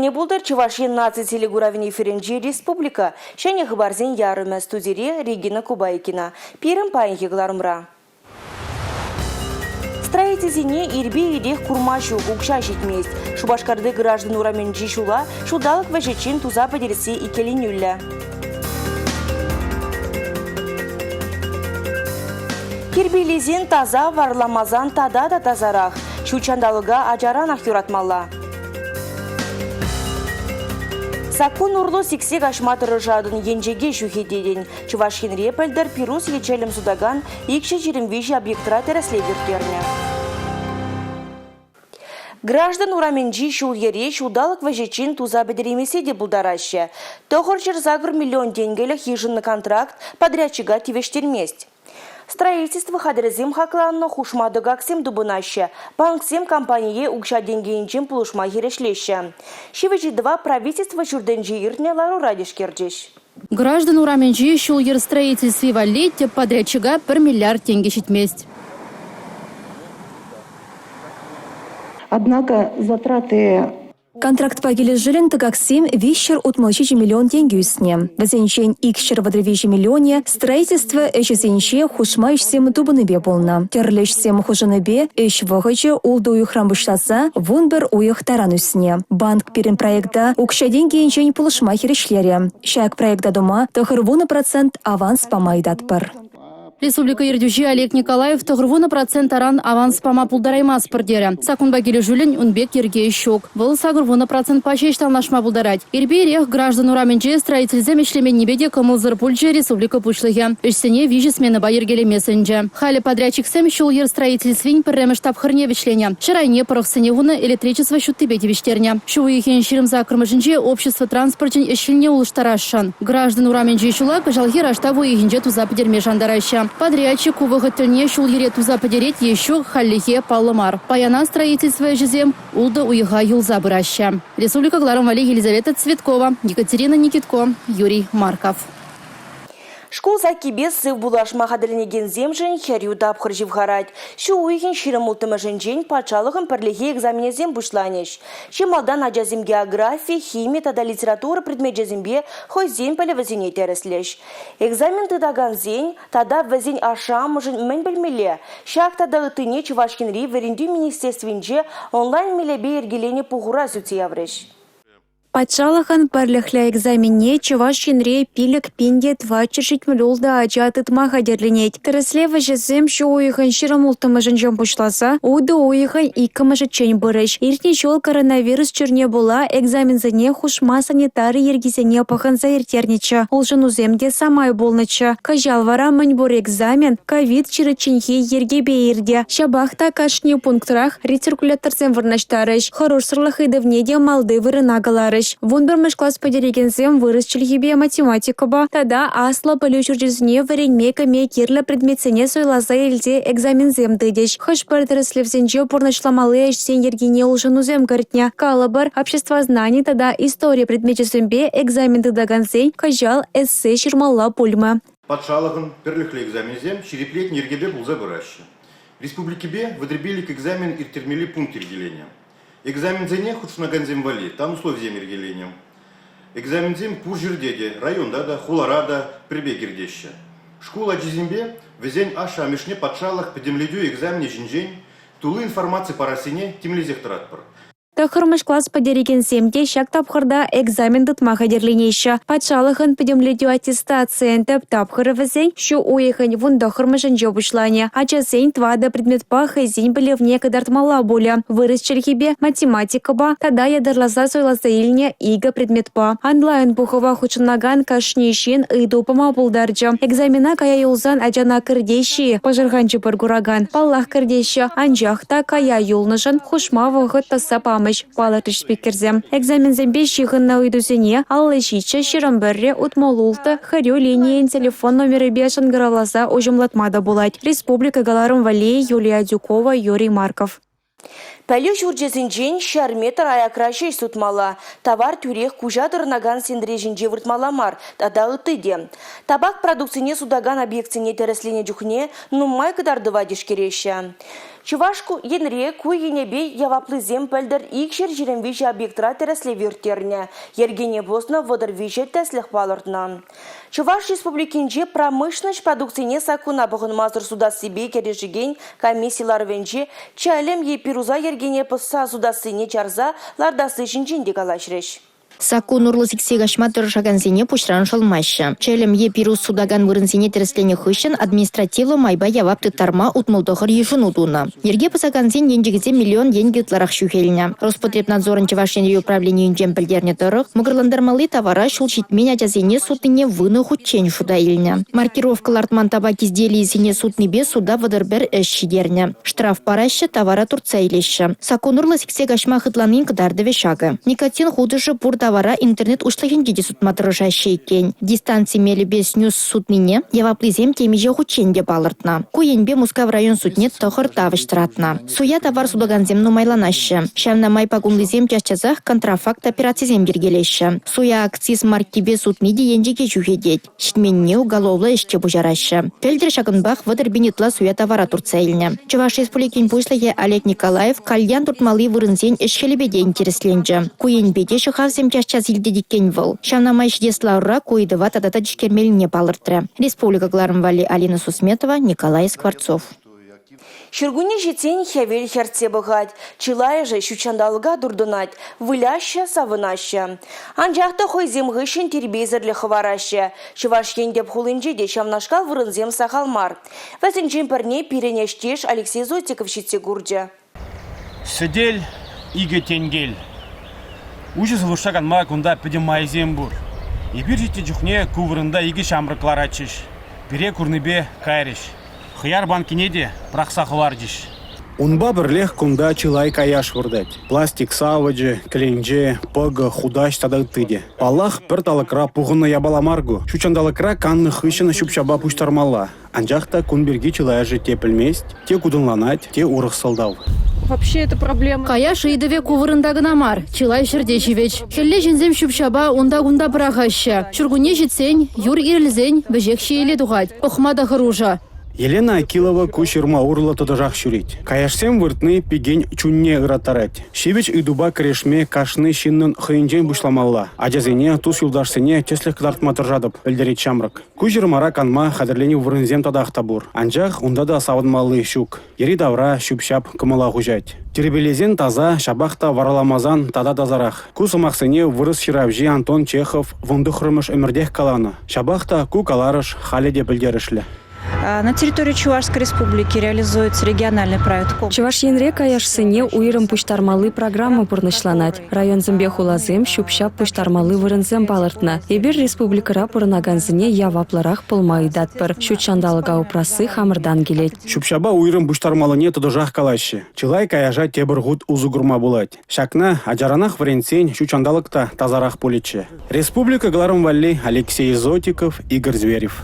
Хыне булдыр Чувашия наци телегуравини ференджи республика. Шәне хыбарзен ярымы студире Регина Кубайкина. Пирым паинхи гларымра. Строительзине ирби идех курмашу укша житмест. Шубашкарды граждан урамен жишула, шудалық вәжечин туза падерси икелинюлля. Кирбилизин таза варламазан тада да тазарақ. Шучандалыга ажаран ахюратмалла. Сакун урлу сиксек ашматыры жадын енжеге шухедеден. Чувашин репельдер пирус ечелім судаган икші жерімвежі объектра тереслегертерне. Граждан ураменджи шул ере шудалық вәжечин туза бедеремесе де бұлдарашы. Тоғыр жерзагыр миллион денгелі хижинный контракт подрядчига тивештермест. Строительство хадрезим хакланно хушмады гаксим дубынаще. Банксим компании укша денгейнчим пулушма херешлеще. Шивежи два правительства чурденджи иртне лару радишкерджиш. Граждан ураменджи шул ер строительстве валить подрядчига 1 миллиард тенге щитместь. Однако затраты... Контракт пагили жилен тагаксим вещер утмолчичи миллион тенге үстіне. Вазенчен икшер вадревичи миллионе строительство эшесенче хушмайшсем дубыныбе болна. Терлешсем хушыныбе эш вағычы улды уйхрам бұштаса, вунбер уйх таран үстіне. Банк перен проекта укша деньги енчен пулышма херешлере. Шак проекта дома тохырвуна процент аванс помайдат пар. Республика Ердюжи Олег Николаев тохырвуна процент аран аванс пама пулдараймас пырдері. Сакун багили жүлін унбек ерге шок. Бұл сагырвуна процент пашеш талнашма пулдарать. Ирберех граждан ураменче строительзем ишлемен небеде кымылзыр пульче республика пучлыхе. Ишсене вижи смены байыргеле месенже. Хали подрядчик сэм шул ер строительствень пырремеш тапхырне вишления. Шарайне парахсене вуна электричество шуттыбети виштерня. Шуыйхен ширым закрмышынче общество транспортен ишильне улыштарашан. Граждан ураменче шула кажалхи раштаву ихинче туза педерме жандараща. Подрядчик увыготыльне шул ере туза подереть еще халлихе паллымар. Паяна строительство жизем улда уйга юлза быраща. Республика Гларамвали Елизавета Цветкова, Екатерина Никитко, Юрий Марков. Школ закибес сыв булашма хадырнеген земжен херю дапхыр живгарать. Шу уйген ширым ултымыжын жен пачалығын пірліге экзаменезем бушланеш. Шемалдан аджазим география, химия тада литература предметжазимбе хойзен пәлі вазине тереслеш. Экзамен тыдаган зен, тада вазин ашамыжын мен білмеле. Шак тада ытыне Чувашкинри веренду министерствинже онлайн мелебе ергелені пуғыра зүте явреш. Патшалахан парлихля экзамене Чувашинре пилек пинде 20 миллиолда ажатыт махадерленет. Тереслева жезем шо уйхан ширам ултымыжын жампушласа, уды уйхан икымыжы чен бұрыш. Иртне жол коронавирус черне була экзамензіне хушма санитары ергизіне паханса ертернеча. Олжын уземде самай болныча. Кажал вара маньбур экзамен, ковид чирыченхе ергебе ирде. Шабахта кашне пунктрах рециркуляторсен вырнаштарыш. Хорошырлых идывнеде малды вырынагаларыш. Вунбермеш класс подерегензем вырос чельхибе математикаба, тада асла полючурджизне варенме каме кирле предметсене сойлаза эльзе экзамензем дыдеш. Хаш пардереслевзенче порночламалы эшсен ергене улжынузем гартня. Калабар общество знаний тада история предметчесембе экзамен дыдагансен кажал эссе ширмалла пульма. Патшалығын перліхлі экзамензем шереплет нергебе булза бұращы. Республикебе выдребели к экзамен иртермели пункт ергеления. Экзамен зене худшнаганзем вали, там условием ергелением. Экзамен зем пуржирдеде, районда да, хуларада, прибегердеща. Школа джизимбе, везень аша амишне патшалах подемледю экзамене жинжень, тулы информации по расине, тимлизех тратпар. Тахырмыш класс подерегенземде шак тапхырда экзамен дытмаха дерленейші. Патшалыхын подемледю аттестациян тапхыры візен, шу уйхын вундахырмышын жобушлане. Ачасен твада предметпа хайзен білевне кадартмала боля. Вырыс чельхибе математикаба, тада ядарласа сойласа илне ига предметпа. Онлайн бухова хучыннаган кашнейшин ыйду пама булдарджа. Экзамена кая юлзан аджана кырдейши, пожырганчы паргураган. Паллах кырдейші, анжахта кая юлнышын хушма вағыт таса памы. Палатыш спикерзем. Экзамензембе шихынна уйдузене, аллы жича ширамберре утмолулты, харю линиян телефон номері бешін гыравласа ужымлатмада булать. Республика Галарым Валей, Юлия Дюкова, Юрий Марков. Пәлі жүрджесінжен шарметр аякрашеш сутмала. Товар түрек кужадырнаган сендрежінже выртмаламар, тада ұтыде. Табак продукцияне судаган объектсіне тәріслене жүхне нумай кыдардыва дешкереші. Чувашку енре куйенебе яваплы зем пәлдір икшер жеренвежі объектра тәрісле вертерне. Ергене босна водыр вежі тәсліх балыртна. Чуваш республикинже промышленность продукцияне сакуна бұғын мазыр суда себе кережіген комиссиялар венже чайлем епируза ергене пыса судасыне чарза лардасы жинжинде калашреш. Саку нурлы сиксегашма тұршаганзине пушран шалмаща. Челем епирус судаган вырынзине тіріслене хыщын административлы майба явапты тарма утмылдығыр ешін удуна. Ерге пысаганзин енжігізе миллион деньги тларах шухеліне. Роспотребнадзорын чевашенре управление жем пілдерне тұрық, мұғырландырмалы товара шулчитмен ажазине сутыне выны хутчен шуда иліне. Маркировкалартман табак изделиесіне сутнебе суда вадырбер әшшидерне. Штраф параща товара турца илеші. Саку нурлы сиксегашма хытланын кыдарды вешагы. Никотин худышы пурда товара интернет ушлыхинде де сутматырыжа шейкен. Дистанции мели без нюс сутнине, яваплызем темеже хученде балыртна. Куенбе Мускав район сутнет тохыр тавыштыратна. Суя товар судаганзем нумайланашы. Шавна май пагунлызем чашчазах контрафакт операциязем бергелеші. Суя акциз маркибе сутниде енжеге жүхедет. Шитменне уголовлы ішче бужарашы. Пельдер шагынбах выдыр бенетла суя товара турцайльне. Чуваш республикин пушлыге Олег Николаев кальян туртмалы вырынзен эшхелебеде интересленже. Куенбеде шыхавзем чашчаз илде диккен выл. Шавна май шдеслаура куйдыва тадата дишкермеліне балыртыры. Республика Глармвали Алина Сусметова, Николай Скворцов. Шыргуне жетен хевел херце бұғад, чылай же шучандалыға дұрдынат, выляща савынаща. Анжақты хойзем ғышын тербезірлі хывараща, чываш ендеп хулынже де шавнашкал вырынзем сақалмар. Вәсінжен пірне пиренештеш Алексей Зотиков шетсе гурджа. Сидель иге тенгел. Ужыз лушаган ма кунда пидем майзем бур. И биржите жүхне кувырында иге шамрыклар ачыш. Бире курныбе кайрыш. Хыяр банкине де прақсақылар жиш. Унба бірлех кунда чылай каяш вырдать. Пластик саваджи, кленже, пыгы, худаш тадагтыде. Аллах бір талықра пуғынна ябаламаргу. Шучандалықра канны хыщына шупшаба пуштармалла. Анжақта кунберги чылай же те пілмест, те кудынланать, те урық сылдау. Вообще это проблема. Кая шыйдыве кувырындагына мар, чылай шердешевеч. Хелле жинзем шупшаба онда-гунда брахаща. Шургуне житсень, юр ирлзень, бежек шиеле дугать. Охмада хыружа. Елена Акилова кушерма урла тодажах шурить. Каяшсем выртны пигень чунне ыратарать. Шивич и дуба крешме кашны шиннын хыйнжен бушламалла. Ажазене тус юлдашсене теслех кдартма тыржадып, элдерет чамрак. Кушермара канма хадерлене вырынзем тадах табур. Анжах унда да савынмалы щук. Ери давра щуп-щап кымыла хужать. Теребелезен таза, шабахта вараламазан тада тазарах. Кусымақсене вырыс ширавжи Антон Чехов вундухрымыш өмірдех каланы. Шабахта ку каларыш халеде білдерішлі. На территории Чувашской республики реализуется региональный проект. Чуваш енре каяшсыне уйрым пуштармалы программы пурнышланать. Район зембе хулазем щупща пуштармалы вырынзем балыртна. Ебер республикара пурнаганзыне явапларах пылмай датпыр. Щучандалыга упрасы хамырдан келет. Щупщаба уйрым пуштармалыне тодожах калашы. Чылай каяжа тебіргут узугурма булать. Шакна аджаранах вренцень щучандалыкта тазарах полече. Республика Глармвали Алексей Зотиков, Игорь Зверев.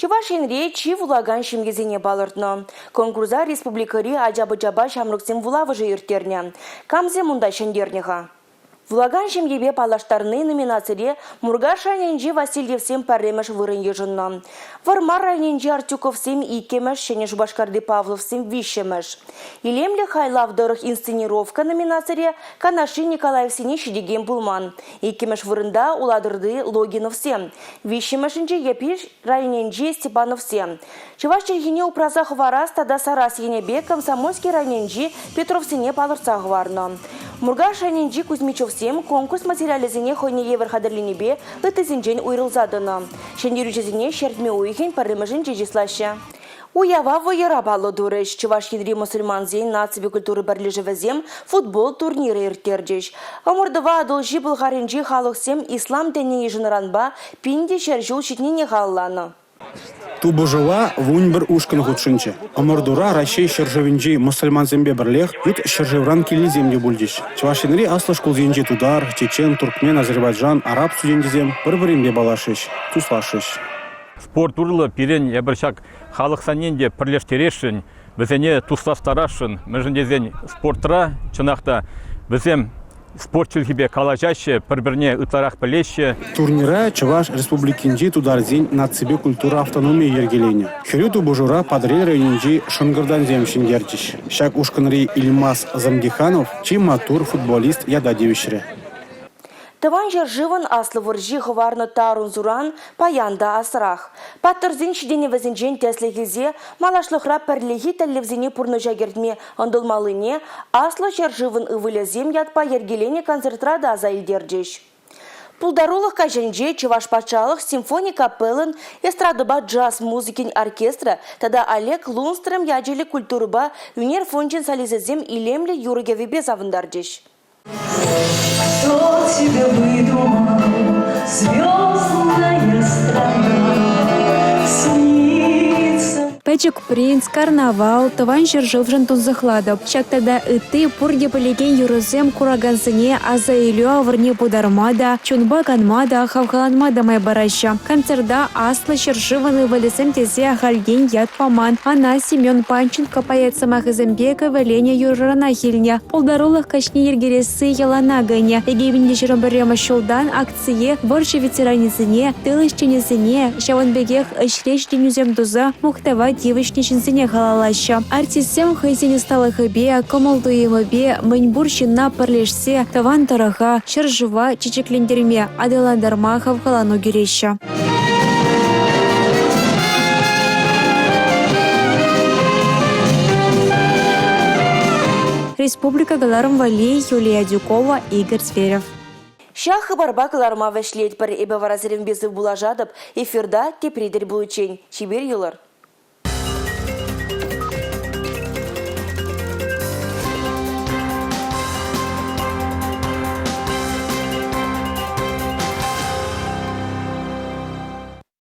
Чуваш енре чи вулаган шимгезене балыртны. Конкурса республикари ажабы-жаба шамрыксем вулавы же иртерне. Камзе мунда шендернеға. Вулаган шимгебе палаштарны номинацире Мургаш районенже Васильевсем парремеш вырын ежынны. Вармар районенже Артюковсем икемеш, шене Жубашкарды Павловсем вишемеш. Илемле хайлавдырых инсценировка номинацире Канаши Николаевсене шидеген булман. Икемеш вырында уладырды Логиновсем. Вишемешінже епиш районенже Степановсем. Чуваш чергене упразах варас тада сарас енебе Комсомольский районенже Петровсене палырцах варны. Мургаш районенже Кузьмичевсем конкурс материализине хойне евер хадерлинебе лытызинжен уйрылзадыны. Шендерючезине шертме уйхен парымыжын жежислашы. Уява вайыра балы дурыш. Чуваш енре мусульманзен нацибе культуры бірлежевезем футбол турниры иртердеш. Омырдыва адолжи бұлғарынжи халықсем ислам дәне ежыныранба пинде шәржул шетнене қалланы. Тубожыла вунь бір ушкын худшынчы. Омырдура Рашей шыржывинжи мусульман зембе бірлех үт шыржывран келі земде бүлдеш. Чувашинри аслы школ зенже тудар, чечен, туркмен, Азербайджан, араб студентізем бір-бірінбе балашыш, туслашыш. спорт урлы пирен ебіршак халық саненде пірлештерешін, бізене тусластарашын, мүжіндезен спортыра, чынақта бізем спортчылхибе калажаще, бір-біріне ұтларақ білеші. Турнира Чуваш республикинжи тударзин нацибе культура автономия ергелени. Хюрюту бужура подрел районинжи Шонгырдан земшин герчиш. Шак ушканри Ильмас Замдиханов, чи матур футболист ядадевишре. Тыван жержыван аслы выржи хыварны тарун зуран паянда асрах. Паттырзин шидене візінжен тәслегізе малашлықра пірлігі тәллевзіне пұрны жагертме ындылмалыне аслы жержыван ывылезем ятпа ергелене концертрада азайлдердеш. Пулдарулық каженже Чуваш патшалық симфония капеллын эстрадыба джаз музыкин оркестра тада Олег Лунстрым яджели культурыба юнер фончен сализезем илемлі юрыгевебе завындардеш. Кто тебя выдумал, звездная страна, снится. Печек принц, карнавал, тыван жержылжын тунзыхладып. Шактада ыты пурде полеген юрызем курагансыне аза илю авырне пудармада, чунба канмада, хавхаланмада май бараща. Концерда аслы жержываны валесем тезе хальген яд паман. Ана Семен Панченко паяцамах изембека валеня юррана хильня. Полдарулых качни ергересы ялана гыня. Егебинде жырымбырема шулдан акция борчы ветеранизыне, тылышченезыне, шаванбегех ышреч денюзем дуза мухтава девочничинсене халалаща. Артистсем хайзене стала хабе, комалдуема бе, маньбурщина парлешсе, таван тараха, шаржыва, чечеклендерме, аделандарма хавхалану гереща. Республика Галарм Вали, Юлия Дюкова, Игорь Зверев. Шах барба кыларма вешлет бір эбе варазырын безі булажадып, эфирда тепредер булучень. Чибер юлар.